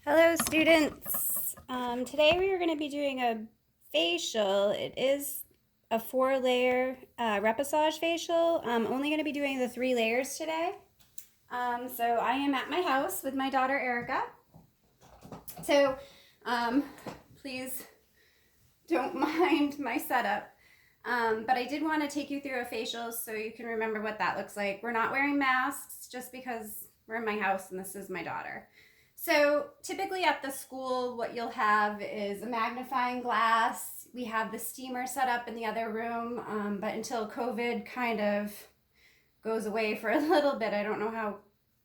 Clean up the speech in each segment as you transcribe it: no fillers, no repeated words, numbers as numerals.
Hello, students. Today we are going to be doing a facial. It is a 4-layer repassage facial. I'm only going to be doing the 3 layers today. So I am at my house with my daughter Erica. So please don't mind my setup. But I did want to take you through a facial so you can remember what that looks like. We're not wearing masks just because we're in my house and this is my daughter. So typically at the school, what you'll have is a magnifying glass. We have the steamer set up in the other room, but until COVID kind of goes away for a little bit, I don't know how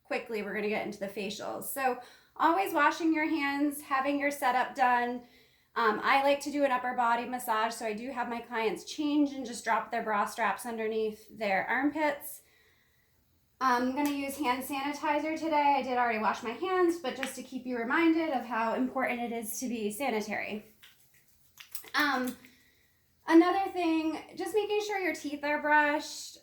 quickly we're going to get into the facials. So always washing your hands, having your setup done. I like to do an upper body massage, so I do have my clients change and just drop their bra straps underneath their armpits. I'm going to use hand sanitizer today. I did already wash my hands, but just to keep you reminded of how important it is to be sanitary. Another thing, just making sure your teeth are brushed.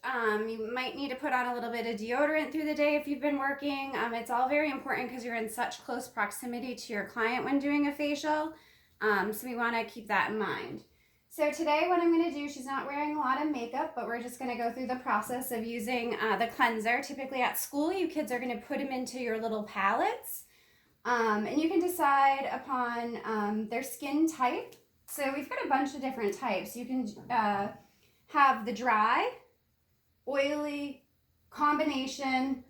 You might need to put on a little bit of deodorant through the day if you've been working. It's all very important because you're in such close proximity to your client when doing a facial. So we want to keep that in mind. So today what I'm going to do, she's not wearing a lot of makeup, but we're just going to go through the process of using the cleanser. Typically at school, you kids are going to put them into your little palettes. And you can decide upon their skin type. So we've got a bunch of different types. You can have the dry, oily, combination,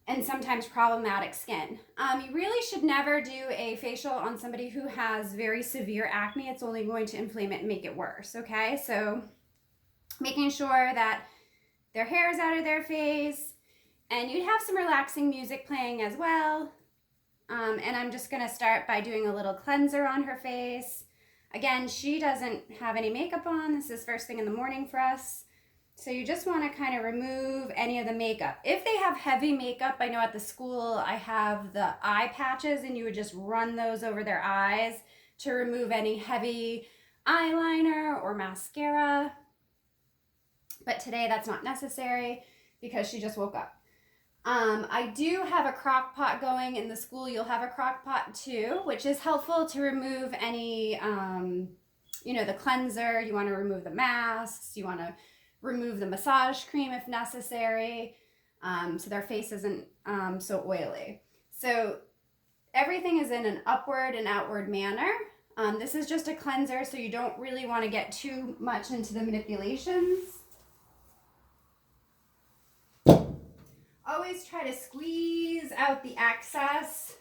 and sometimes problematic skin. You really should never do a facial on somebody who has very severe acne. It's only going to inflame it and make it worse, okay? So making sure that their hair is out of their face, and you'd have some relaxing music playing as well. And I'm just gonna start by doing a little cleanser on her face. Again, she doesn't have any makeup on. This is first thing in the morning for us. So you just want to kind of remove any of the makeup. If they have heavy makeup, I know at the school I have the eye patches and you would just run those over their eyes to remove any heavy eyeliner or mascara. But today that's not necessary because she just woke up. I do have a crock pot going in the school. You'll have a crock pot too, which is helpful to remove any, the cleanser. You want to remove the masks. You want to remove the massage cream if necessary, so their face isn't so oily. So everything is in an upward and outward manner. This is just a cleanser, so you don't really want to get too much into the manipulations. Always try to squeeze out the excess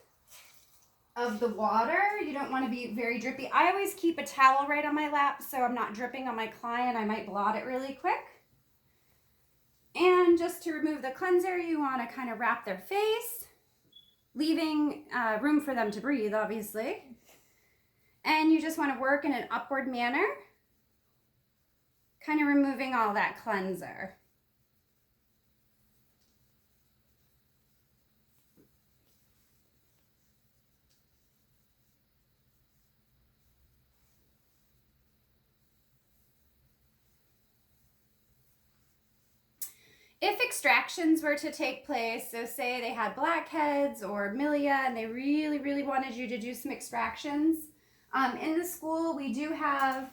of the water. You don't want to be very drippy. I always keep a towel right on my lap so I'm not dripping on my client. I might blot it really quick. And just to remove the cleanser, you want to kind of wrap their face, leaving room for them to breathe, obviously. And you just want to work in an upward manner, kind of removing all that cleanser. If extractions were to take place, so say they had blackheads or milia and they really, really wanted you to do some extractions, in the school we do have,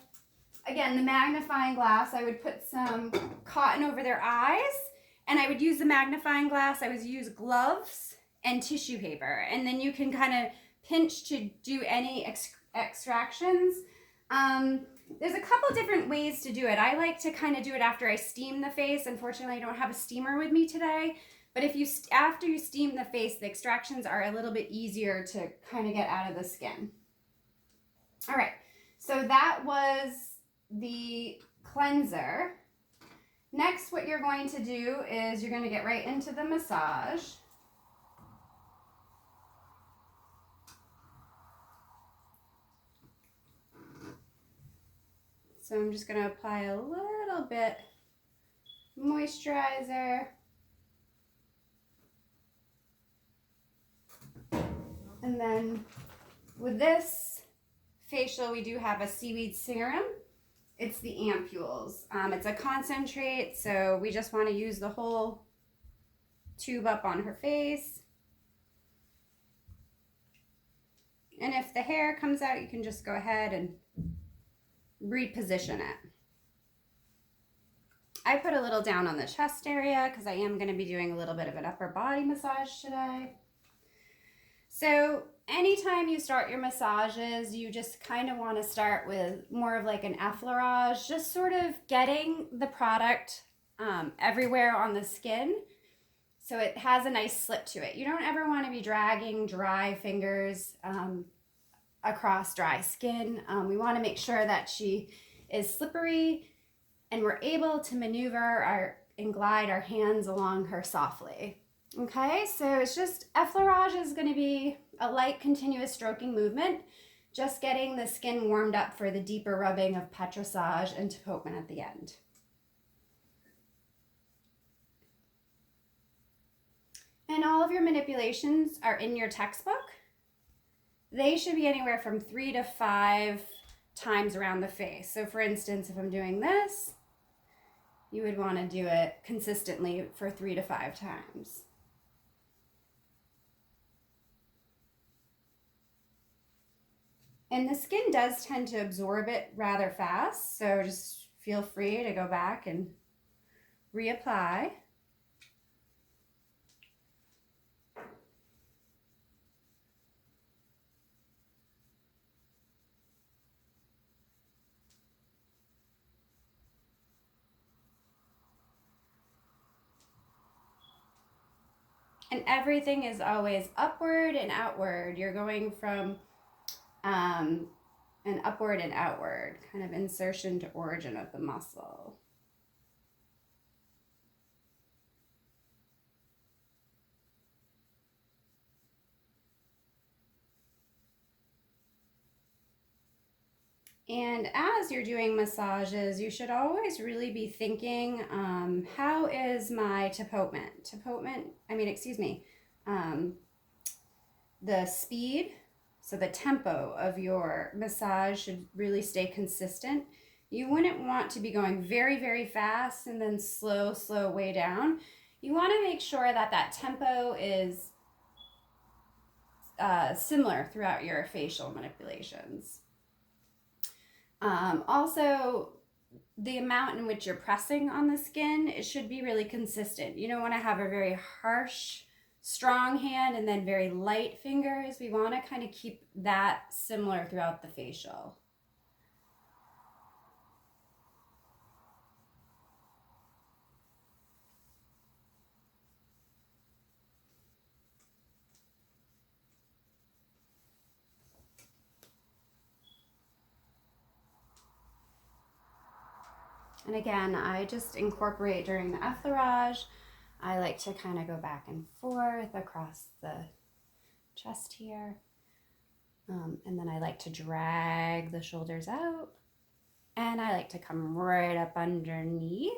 again, the magnifying glass. I would put some cotton over their eyes and I would use the magnifying glass. I would use gloves and tissue paper, and then you can kind of pinch to do any extractions. There's a couple different ways to do it. I like to kind of do it after I steam the face. Unfortunately, I don't have a steamer with me today. But if you after you steam the face, the extractions are a little bit easier to kind of get out of the skin. All right, so that was the cleanser. Next, what you're going to do is you're going to get right into the massage. So I'm just going to apply a little bit moisturizer. And then with this facial, we do have a seaweed serum. It's the ampules. It's a concentrate, so we just want to use the whole tube up on her face. And if the hair comes out, you can just go ahead and reposition it. I put a little down on the chest area because I am going to be doing a little bit of an upper body massage today. So anytime you start your massages, you just kind of want to start with more of like an effleurage, just sort of getting the product everywhere on the skin so it has a nice slip to it. You don't ever want to be dragging dry fingers across dry skin. We want to make sure that she is slippery and we're able to maneuver and glide our hands along her softly. Okay, so it's just, effleurage is going to be a light continuous stroking movement, just getting the skin warmed up for the deeper rubbing of petrissage and tapotement at the end. And all of your manipulations are in your textbook. They should be anywhere from 3 to 5 times around the face. So for instance, if I'm doing this, you would want to do it consistently for 3 to 5 times. And the skin does tend to absorb it rather fast, so just feel free to go back and reapply. And everything is always upward and outward. You're going from an upward and outward, kind of insertion to origin of the muscle. And as you're doing massages, you should always really be thinking, how is my tapotement? The speed, so the tempo of your massage should really stay consistent. You wouldn't want to be going very, very fast and then slow way down. You want to make sure that that tempo is similar throughout your facial manipulations. Also, the amount in which you're pressing on the skin, it should be really consistent. You don't want to have a very harsh, strong hand and then very light fingers. We want to kind of keep that similar throughout the facial. And again, I just incorporate during the effleurage. I like to kind of go back and forth across the chest here. And then I like to drag the shoulders out. And I like to come right up underneath.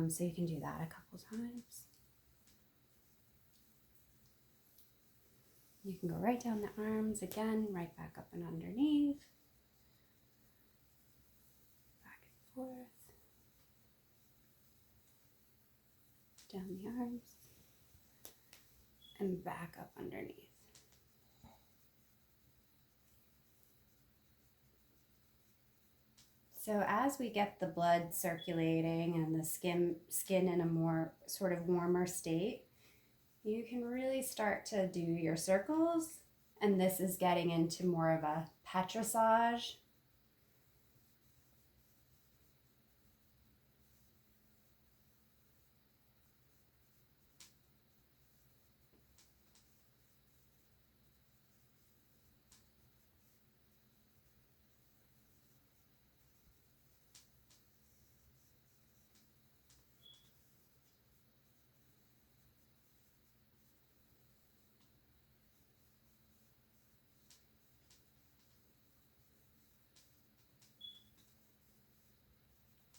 So you can do that a couple times. You can go right down the arms again, right back up and underneath. Forth, down the arms, and back up underneath. So as we get the blood circulating and the skin in a more sort of warmer state, you can really start to do your circles, and this is getting into more of a petrissage.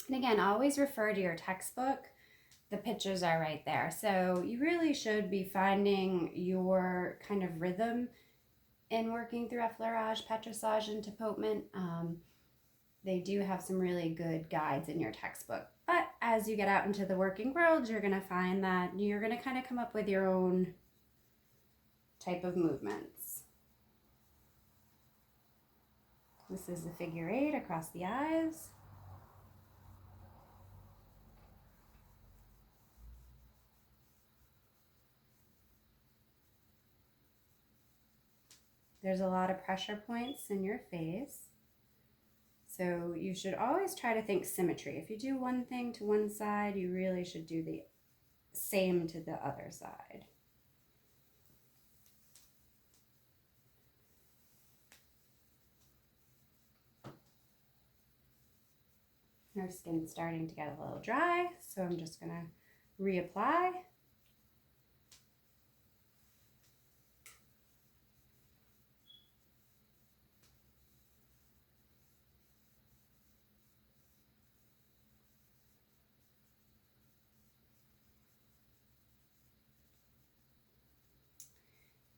And again, always refer to your textbook. The pictures are right there. So you really should be finding your kind of rhythm in working through effleurage, petrissage, and tapotement. They do have some really good guides in your textbook. But as you get out into the working world, you're going to find that you're going to kind of come up with your own type of movements. This is the figure 8 across the eyes. There's a lot of pressure points in your face. So you should always try to think symmetry. If you do one thing to one side, you really should do the same to the other side. Our skin's starting to get a little dry, so I'm just gonna reapply.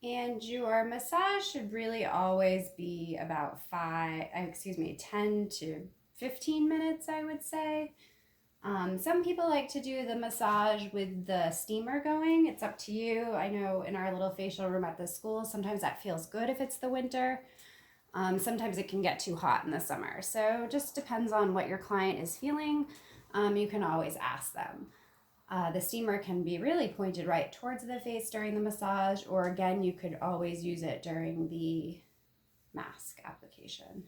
And your massage should really always be about 10 to 15 minutes, I would say. Some people like to do the massage with the steamer going. It's up to you. I know in our little facial room at the school, sometimes that feels good if it's the winter. Sometimes it can get too hot in the summer. So just depends on what your client is feeling. You can always ask them. The steamer can be really pointed right towards the face during the massage, or again, you could always use it during the mask application.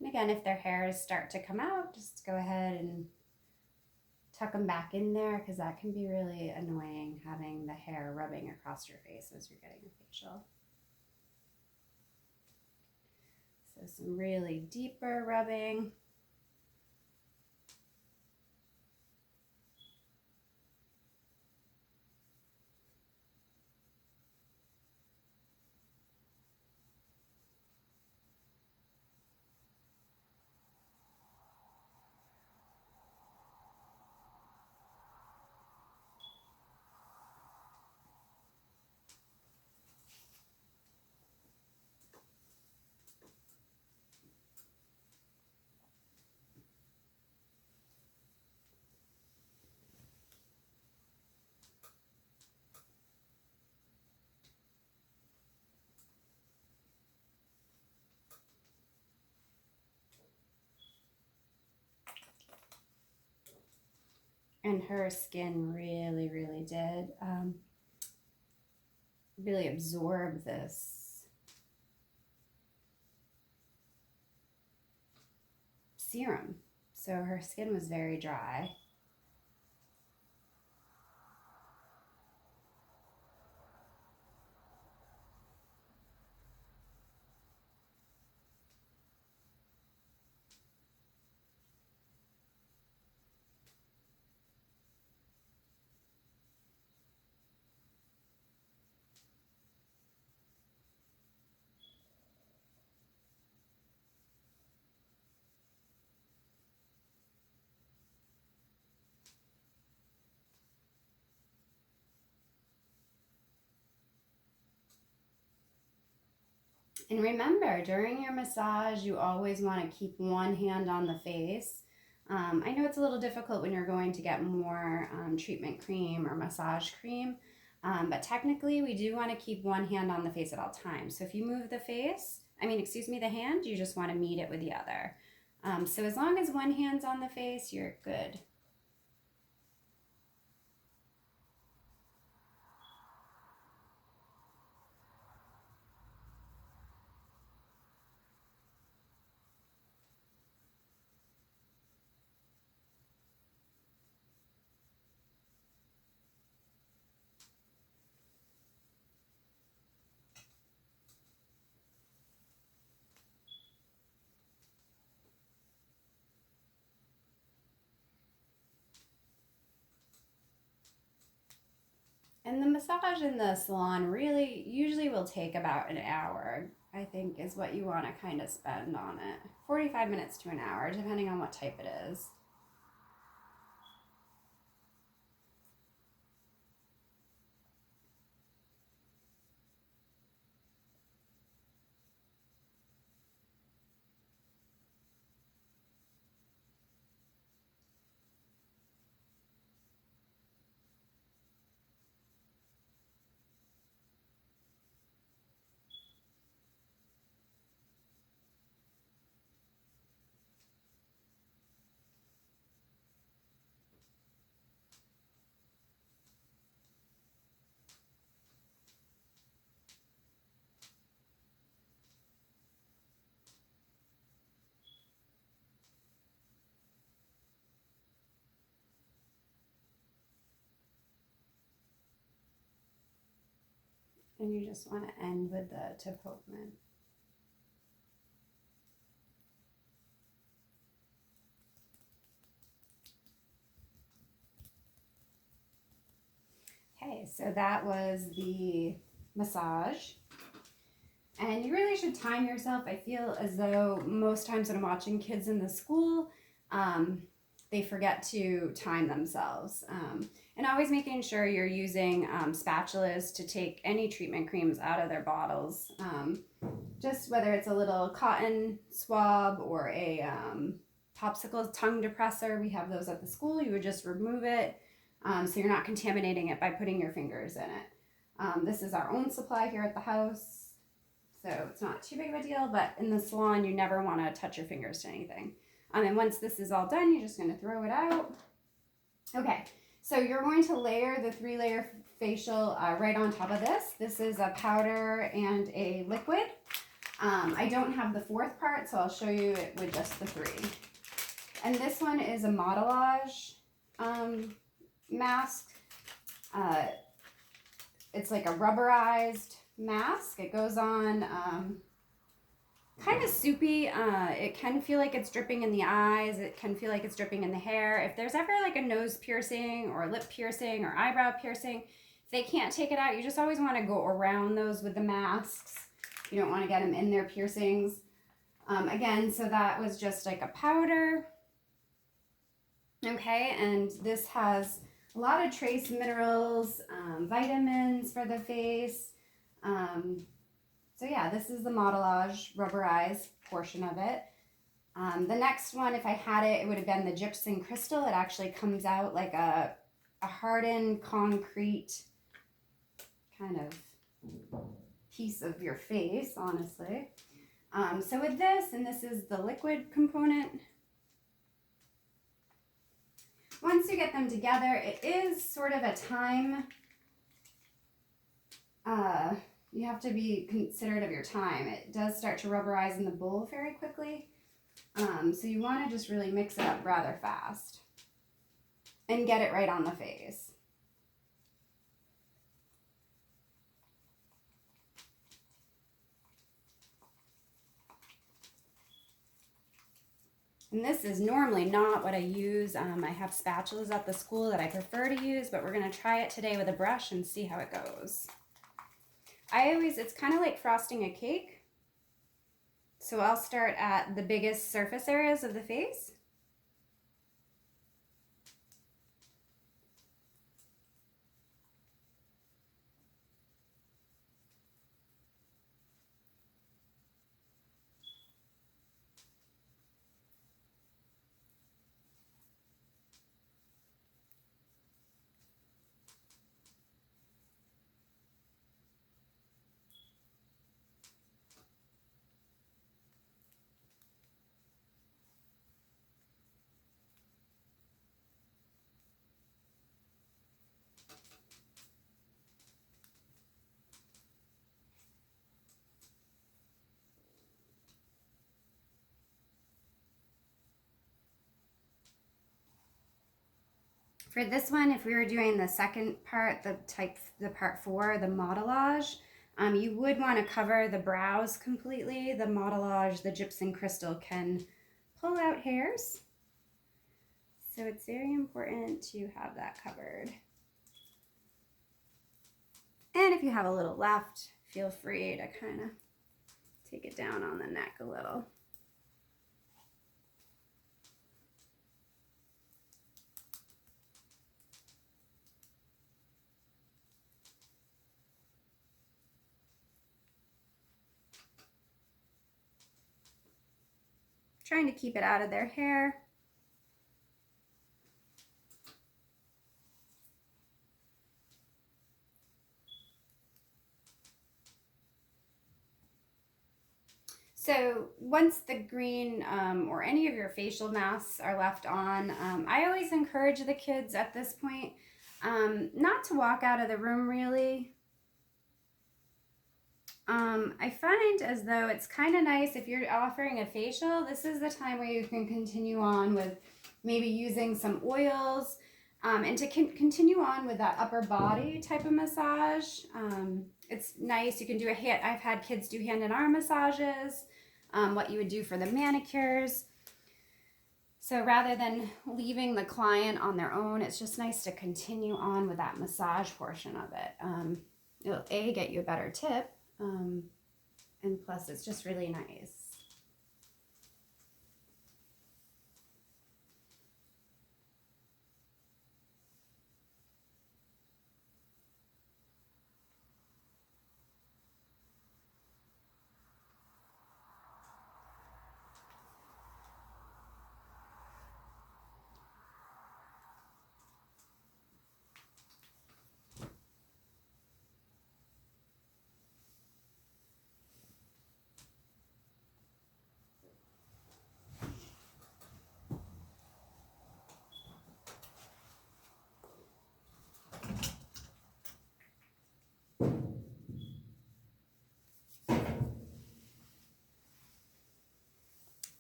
And again, if their hairs start to come out, just go ahead and tuck them back in there, because that can be really annoying, having the hair rubbing across your face as you're getting a facial. So some really deeper rubbing. And her skin really did really absorb this serum. So her skin was very dry. And remember, during your massage, you always want to keep one hand on the face. I know it's a little difficult when you're going to get more treatment cream or massage cream, but technically we do want to keep one hand on the face at all times. So if you move the the hand, you just want to meet it with the other. So as long as one hand's on the face, you're good. And the massage in the salon really usually will take about an hour, I think, is what you want to kind of spend on it. 45 minutes to an hour, depending on what type it is. And you just want to end with the tip Hopeman. Okay, so that was the massage. And you really should time yourself. I feel as though most times when I'm watching kids in the school, they forget to time themselves. And always making sure you're using spatulas to take any treatment creams out of their bottles. Just whether it's a little cotton swab or a popsicle tongue depressor, we have those at the school. You would just remove it so you're not contaminating it by putting your fingers in it. This is our own supply here at the house, so it's not too big of a deal, but in the salon, you never want to touch your fingers to anything. And once this is all done, you're just going to throw it out. Okay, so you're going to layer the 3-layer facial right on top of this. This is a powder and a liquid. I don't have the 4th part, so I'll show you it with just the 3. And this one is a modelage mask. It's like a rubberized mask. It goes on kind of soupy. It can feel like it's dripping in the eyes. It can feel like it's dripping in the hair. If there's ever like a nose piercing or lip piercing or eyebrow piercing, if they can't take it out, you just always want to go around those with the masks. You don't want to get them in their piercings. Again, so that was just like a powder. Okay, and this has a lot of trace minerals, vitamins for the face. So yeah, this is the modelage rubberized portion of it. The next one, if I had it, it would have been the gypsum crystal. It actually comes out like a hardened concrete kind of piece of your face, honestly. So with this, and this is the liquid component. Once you get them together, it is sort of a time, you have to be considerate of your time. It does start to rubberize in the bowl very quickly. So you want to just really mix it up rather fast and get it right on the face. And this is normally not what I use. I have spatulas at the school that I prefer to use, but we're going to try it today with a brush and see how it goes. It's kind of like frosting a cake. So I'll start at the biggest surface areas of the face. For this one, if we were doing the second part, the part 4, the modelage, you would want to cover the brows completely. The modelage, the gypsum crystal can pull out hairs. So it's very important to have that covered. And if you have a little left, feel free to kind of take it down on the neck a little. Trying to keep it out of their hair. So once the green or any of your facial masks are left on, I always encourage the kids at this point not to walk out of the room really. I find as though it's kind of nice if you're offering a facial, this is the time where you can continue on with maybe using some oils and to continue on with that upper body type of massage. It's nice. You can do a hand, I've had kids do hand and arm massages, what you would do for the manicures. So rather than leaving the client on their own, it's just nice to continue on with that massage portion of it. It'll get you a better tip, and plus it's just really nice.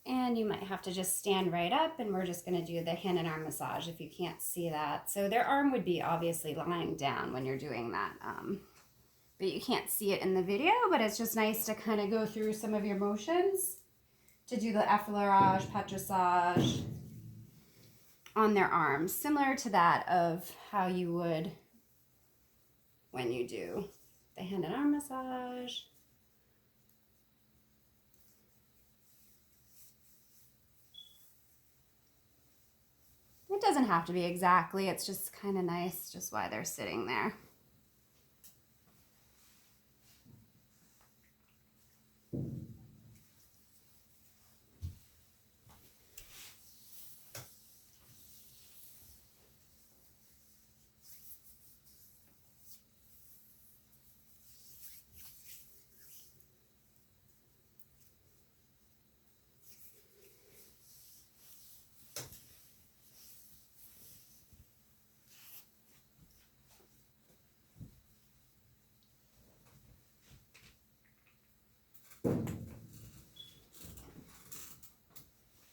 And you might have to just stand right up, and we're just going to do the hand and arm massage if you can't see that. So their arm would be obviously lying down when you're doing that, but you can't see it in the video, but it's just nice to kind of go through some of your motions to do the effleurage, patrissage on their arms, similar to that of how you would when you do the hand and arm massage. It doesn't have to be exactly, it's just kind of nice just while they're sitting there.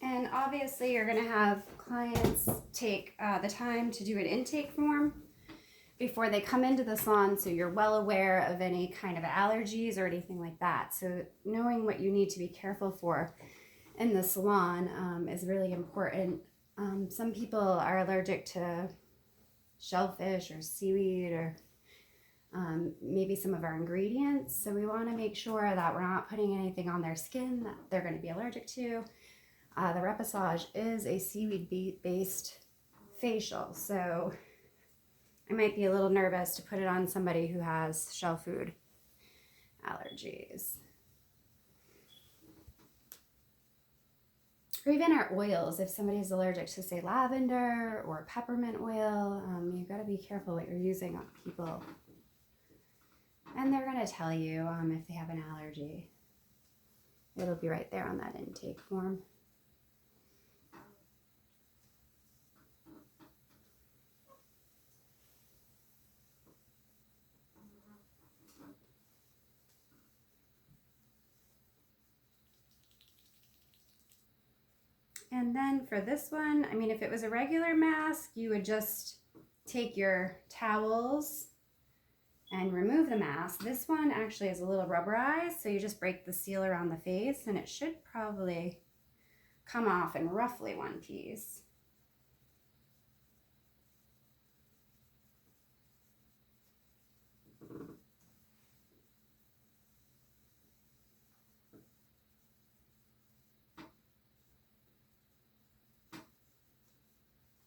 And obviously you're going to have clients take the time to do an intake form before they come into the salon, so you're well aware of any kind of allergies or anything like that. So knowing what you need to be careful for in the salon is really important. Some people are allergic to shellfish or seaweed or maybe some of our ingredients. So we want to make sure that we're not putting anything on their skin that they're going to be allergic to. The Repassage is a seaweed-based facial, so I might be a little nervous to put it on somebody who has shell food allergies. Or even our oils, if somebody's allergic to, say, lavender or peppermint oil, you've got to be careful what you're using on people. And they're going to tell you if they have an allergy. It'll be right there on that intake form. And then for this one, I mean, if it was a regular mask, you would just take your towels and remove the mask. This one actually is a little rubberized, so you just break the seal around the face and it should probably come off in roughly one piece.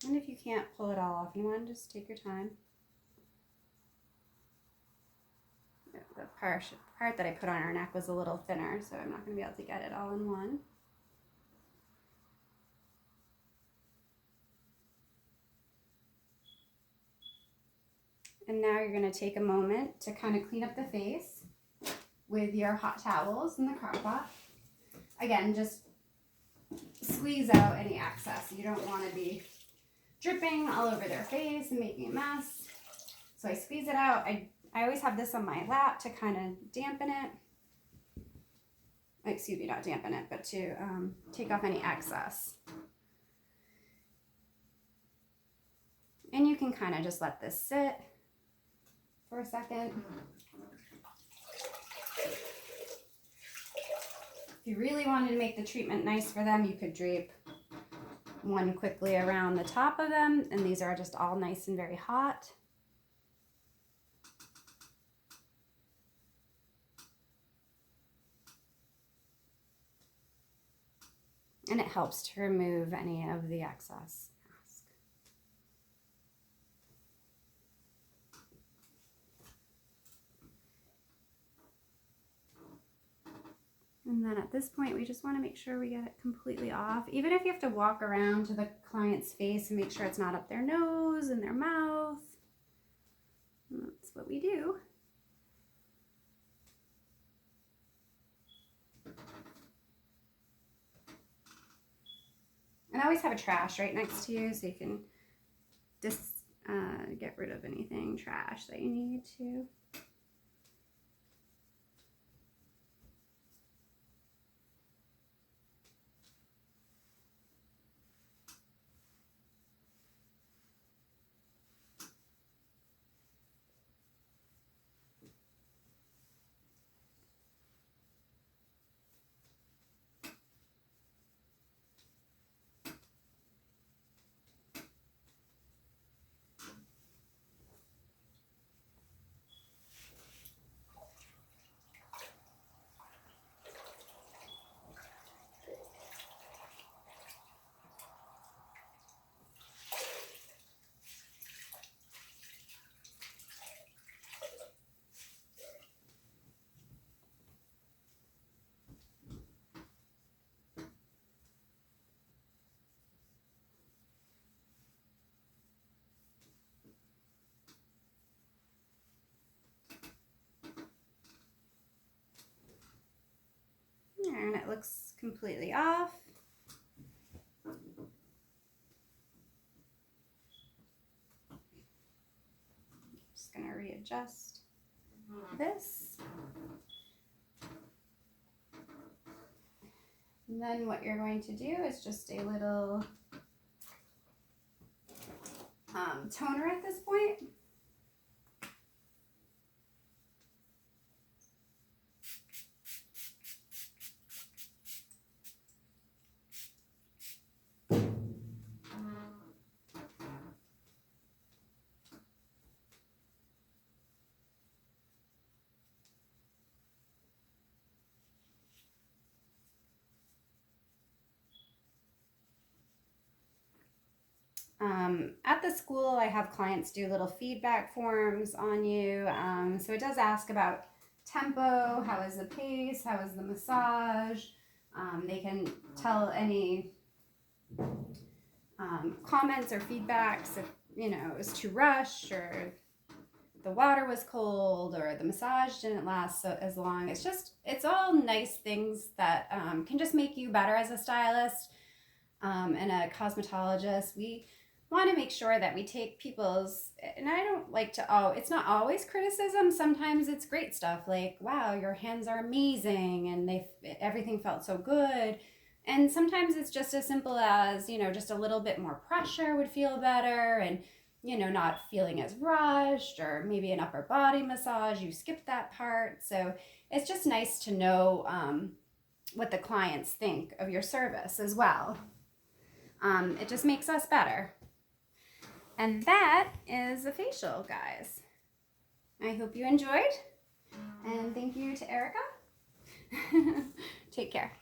And if you can't pull it all off in one, just take your time. The part that I put on her neck was a little thinner, so I'm not going to be able to get it all in one. And now you're going to take a moment to kind of clean up the face with your hot towels in the crock pot. Again, just squeeze out any excess. You don't want to be dripping all over their face and making a mess. So I squeeze it out. I always have this on my lap to kind of dampen it. Excuse me, not dampen it, but to take off any excess. And you can kind of just let this sit for a second. If you really wanted to make the treatment nice for them, you could drape one quickly around the top of them, and these are just all nice and very hot. And it helps to remove any of the excess mask. And then at this point, we just want to make sure we get it completely off. Even if you have to walk around to the client's face and make sure it's not up their nose and their mouth. And that's what we do. And always have a trash right next to you so you can just get rid of anything trash that you need to. And it looks completely off. Just going to readjust this. And then what you're going to do is just a little toner at this point. At the school, I have clients do little feedback forms on you. So it does ask about tempo, how is the pace, how is the massage. They can tell any comments or feedbacks if, you know, it was too rushed or the water was cold or the massage didn't last so as long. It's all nice things that can just make you better as a stylist and a cosmetologist. We want to make sure that we take people's, and I don't like to, it's not always criticism. Sometimes it's great stuff like, wow, your hands are amazing and everything felt so good. And sometimes it's just as simple as, you know, just a little bit more pressure would feel better, and, you know, not feeling as rushed, or maybe an upper body massage, you skipped that part. So it's just nice to know what the clients think of your service as well. It just makes us better. And that is a facial, guys. I hope you enjoyed, and thank you to Erica. Take care.